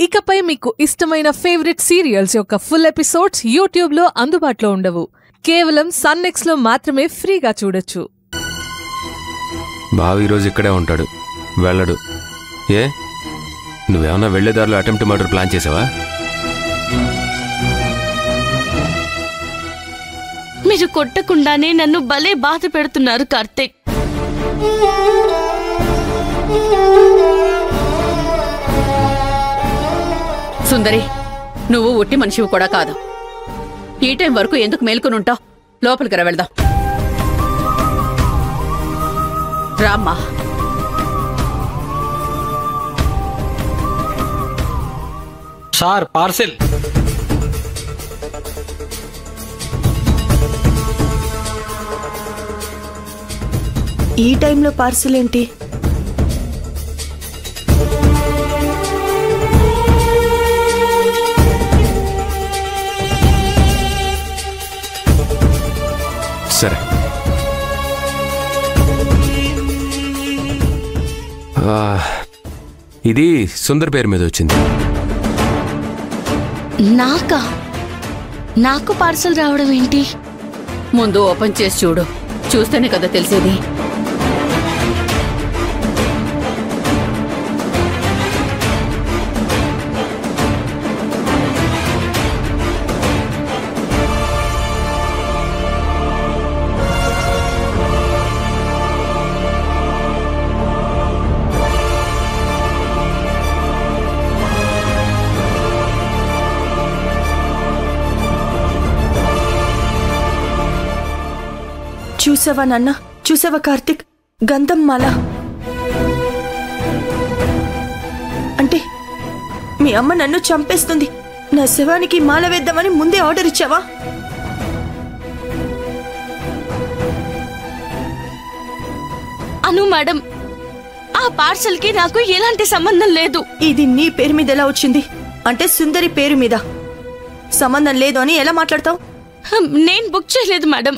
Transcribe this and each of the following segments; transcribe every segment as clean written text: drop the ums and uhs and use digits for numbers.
ఇకపై మీకు ఇష్టమైన ఫేవరెట్ సీరియల్స్ యొక్క ఫుల్ ఎపిసోడ్స్ యూట్యూబ్లో అందుబాటులో ఉండవు. కేవలం సన్నెక్స్లో మాత్రమే ఫ్రీగా చూడొచ్చు. బావ ఈరోజు ఇక్కడే ఉంటాడు, వెళ్ళడు. ఏ నువ్వేమన్నా వెళ్లేదారిలో అటెంప్ట్ మర్డర్ ప్లాన్ చేసావా? మీరు కొట్టకుండానే నన్ను భలే బాధ పెడుతున్నారు కార్తీక్. సుందరి, నువ్వు ఒట్టి మనిషివి కూడా కాదు. ఈ టైం వరకు ఎందుకు మేల్కొనుంటావు? లోపలికి రా, వెళ్దాం. రామ్మా. Sir, parcel. ఈ టైంలో పార్సెల్ ఏంటి? సరే, ఇది సుందర్ పేరు మీద వచ్చింది. నాకు పార్సల్ రావడం ఏంటి? ముందు ఓపెన్ చేసి చూడు, చూస్తేనే కదా తెలిసేది. చూసావా నాన్న? చూసావా కార్తిక్? గంధం మాల అంటే మీ అమ్మ నన్ను చంపేస్తుంది. నా శవానికి మాల వేద్దామని ముందే ఆర్డర్ ఇచ్చావా? అను మేడం, ఆ పార్సల్ కి నాకు ఎలాంటి సంబంధం లేదు. ఇది నీ పేరు మీద ఎలా వచ్చింది? అంటే సుందరి పేరు మీద సంబంధం లేదు అని ఎలా మాట్లాడతావు? నేను బుక్ చేయలేదు మేడం.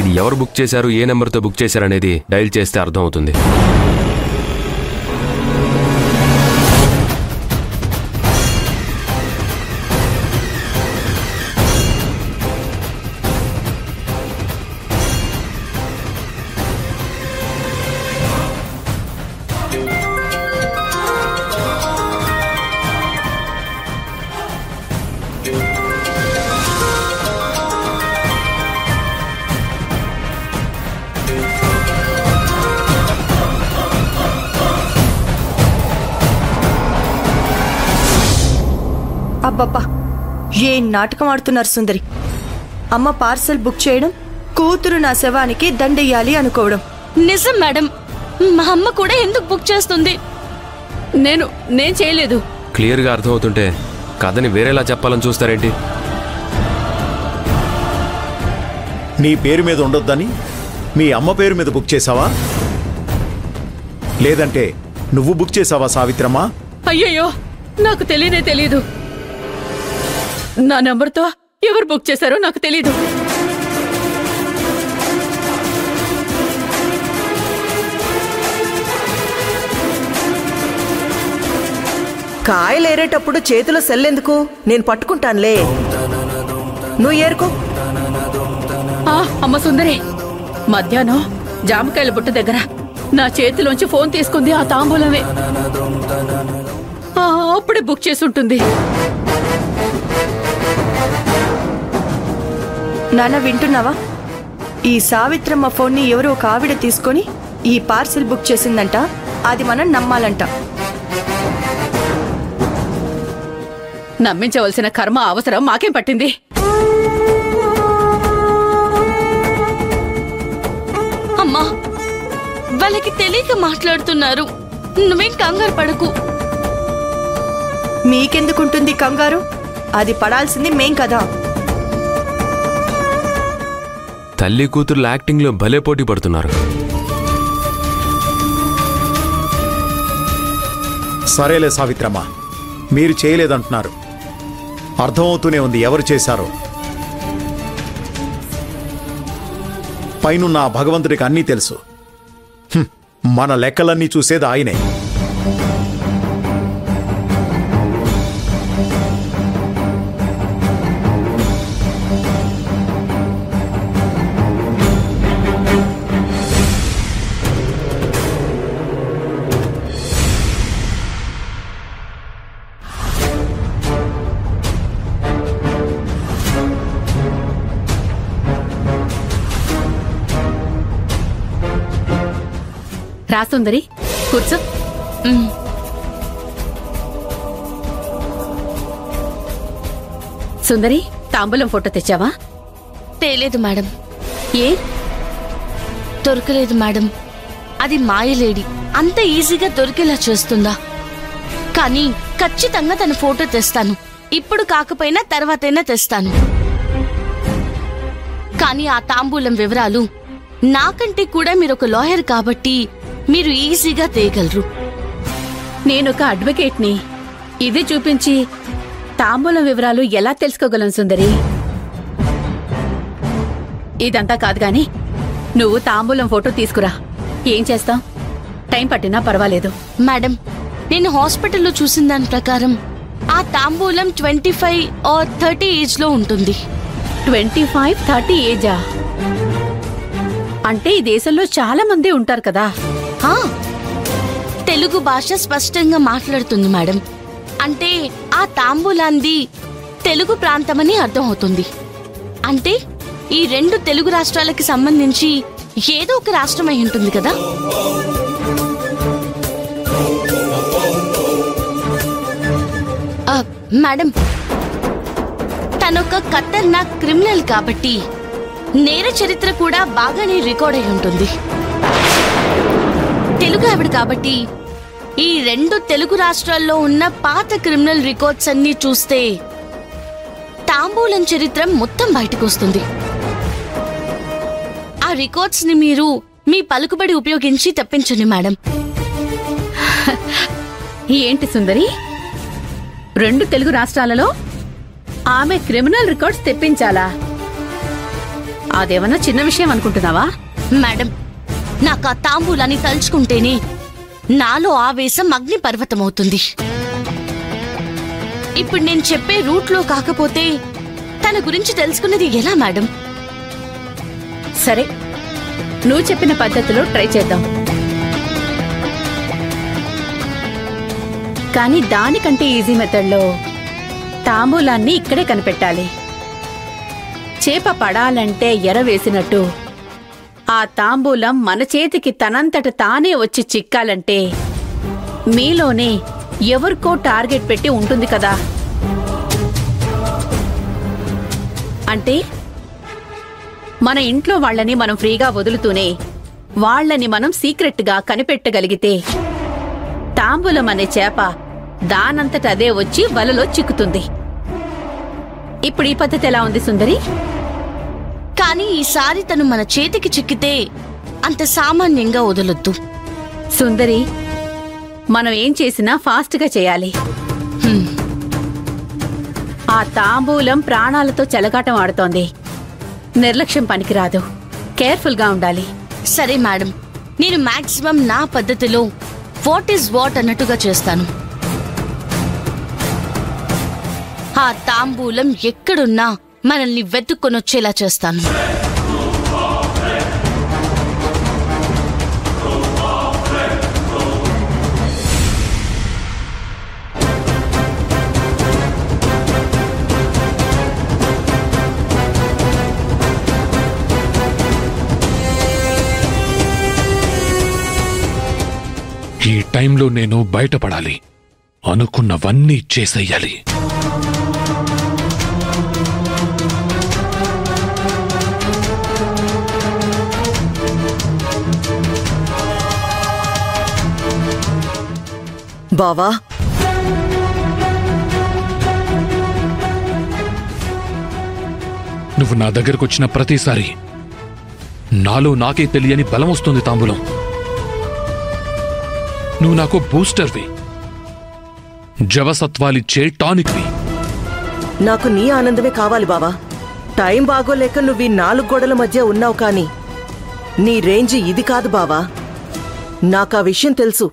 ఇది ఎవరు బుక్ చేశారు, ఏ నెంబర్తో బుక్ చేశారనేది డయల్ చేస్తే అర్థం అవుతుంది. అబ్బబ్బా, ఏ నాటకం ఆడుతున్నారు సుందరి? అమ్మ పార్సల్ బుక్ చేయడం, కూతురు నా శవానికి దండెయ్యాలి అనుకోవడం. నిజం మేడం, మా అమ్మ కూడా ఎందుకు బుక్ చేస్తుంది? నేను చేయలేదు. క్లియర్గా అర్థమవుతుంటే కథని వేరేలా చెప్పాలని చూస్తారేంటి? నీ పేరు మీద ఉండొద్దని మీ అమ్మ పేరు మీద బుక్ చేసావా? లేదంటే నువ్వు బుక్ చేసావా సావిత్రమ్మా? అయ్యయ్యో, నాకు తెలీదు. నా నెంబర్తో ఎవరు బుక్ చేశారో నాకు తెలీదు. కాయలేరేటప్పుడు చేతిలో సెల్లెందుకు? నేను పట్టుకుంటానులే, నువ్వు ఏరుకో. అమ్మ సుందరి, మధ్యాహ్నం జామకాయల బుట్ట దగ్గర నా చేతిలోంచి ఫోన్ తీసుకుంది ఆ తాంబూలమే. అప్పుడే బుక్ చేసి ఉంటుంది. నాన్న వింటున్నావా? ఈ సావిత్రమ్మ ఫోన్ని ఎవరో ఒక ఆవిడ తీసుకొని ఈ పార్సిల్ బుక్ చేసిందంట. అది మనం నమ్మాలంట. నమ్మించవలసిన కర్మ అవసరం మాకేం పట్టింది? అమ్మా, వాళ్ళకి తెలియక మాట్లాడుతున్నారు. నువ్వేం కంగారు పడకు. మీకెందుకుంటుంది కంగారు? అది పడాల్సింది మేం కదా. తల్లి కూతురు యాక్టింగ్లో భలే పోటీ పడుతున్నారు. సరేలే సావిత్రమ్మ, మీరు చేయలేదంటున్నారు. అర్థమవుతూనే ఉంది ఎవరు చేశారో. పైనున్న ఆ భగవంతుడికి అన్నీ తెలుసు. మన లెక్కలన్నీ చూసేది ఆయనే. రా సుందరి, కూర్చో. సుందరి, తాంబూలం ఫోటో తెచ్చావా? తేలేదు మేడం. ఏ? దొరకలేదు మేడం. అది మాయలేడి అంత ఈజీగా దొరికేలా చేస్తుందా? కానీ ఖచ్చితంగా తన ఫోటో తెస్తాను. ఇప్పుడు కాకపోయినా తర్వాతైనా తెస్తాను. కానీ ఆ తాంబూలం వివరాలు నాకంటే కూడా మీరొక లాయర్ కాబట్టి మీరు ఈజీగా తేయగలరు. నేనొక అడ్వకేట్ని. ఇది చూపించి తాంబూలం వివరాలు ఎలా తెలుసుకోగలను సుందరి? ఇదంతా కాదు గాని నువ్వు తాంబూలం ఫోటో తీసుకురా. ఏం చేస్తాం? టైం పట్టినా పర్వాలేదు. మేడం, నేను హాస్పిటల్లో చూసిన దాని ప్రకారం ఆ తాంబూలం 25 or 30 ఏజ్ లో ఉంటుంది. 25-30 ఏజా? అంటే ఈ దేశంలో చాలా మంది ఉంటారు కదా. తెలుగు భాష స్పష్టంగా మాట్లాడుతుంది మేడం. అంటే ఆ తాంబూలాంది తెలుగు ప్రాంతమని అర్థం అవుతుంది. అంటే ఈ 2 తెలుగు రాష్ట్రాలకి సంబంధించి ఏదో ఒక రాష్ట్రం అయి ఉంటుంది కదా. మేడం, తనొక ఖతర్నాక్ క్రిమినల్ కాబట్టి నేర చరిత్ర కూడా బాగానే రికార్డ్ అయి ఉంటుంది. తెలుగు ఆవిడ కాబట్టి ఈ 2 తెలుగు రాష్ట్రాల్లో ఉన్న పాత క్రిమినల్ రికార్డ్స్ అన్ని చూస్తే తాంబూలం చరిత్ర మొత్తం బయటకు వస్తుంది. ఆ రికార్డ్స్ ని మీరు మీ పలుకుబడి ఉపయోగించి తెప్పించండి మేడం. ఏంటి సుందరి, 2 తెలుగు రాష్ట్రాలలో ఆమె క్రిమినల్ రికార్డ్స్ తెప్పించాలా? అదేమన్నా చిన్న విషయం అనుకుంటున్నావా? మేడం, నాకు ఆ తాంబూలాన్ని తలుచుకుంటేనే నాలో ఆవేశం అగ్ని పర్వతమవుతుంది. ఇప్పుడు నేను చెప్పే రూట్లో కాకపోతే తన గురించి తెలుసుకున్నది ఎలా మేడం? సరే, నువ్వు చెప్పిన పద్ధతిలో ట్రై చేద్దాం. కానీ దానికంటే ఈజీ మెథడ్లో తాంబూలాన్ని ఇక్కడే కనిపెట్టాలి. చేప పడాలంటే ఎర వేసినట్టు ఆ తాంబూలం మన చేతికి తనంతట తానే వచ్చి చిక్కాలంటే మీలోనే ఎవరికో టార్గెట్ పెట్టి ఉంటుంది కదా. అంటే మన ఇంట్లో వాళ్ళని మనం ఫ్రీగా వదులుతూనే వాళ్ళని మనం సీక్రెట్గా కనిపెట్టగలిగితే తాంబూలం అనే చేప దానంతట అదే వచ్చి వలలో చిక్కుతుంది. ఇప్పుడు ఈ పద్ధతి ఎలా ఉంది సుందరి? కానీ ఈసారి తను మన చేతికి చిక్కితే అంత సామాన్యంగా వదలొద్దు. సుందరి, మనం ఏం చేసినా ఫాస్ట్గా చేయాలి. ఆ తాంబూలం ప్రాణాలతో చెలగాటం ఆడుతోంది. నిర్లక్ష్యం పనికిరాదు. కేర్ఫుల్గా ఉండాలి. సరే మేడం, నేను మాక్సిమం నా పద్ధతిలో వాట్ ఈజ్ వాట్ అన్నట్టుగా చేస్తాను. ఆ తాంబూలం ఎక్కడున్నా మనల్ని వెతుక్కొనొచ్చేలా చేస్తాను. ఈ టైంలో నేను బయటపడాలి. అనుకున్నవన్నీ చేసేయాలి. బావా, నువ్వు నా దగ్గరకు వచ్చిన ప్రతిసారి నాలో నాకే తెలియని బలం వస్తుంది తాంబూలం. నువ్వు నాకు బూస్టర్వి, జవసత్వాలిచ్చే టానిక్వి. నాకు నీ ఆనందమే కావాలి బావా. టైం బాగోలేక నువ్వు ఈ 4 గోడల మధ్య ఉన్నావు, కానీ నీ రేంజ్ ఇది కాదు బావా. నాకా విషయం తెలుసు.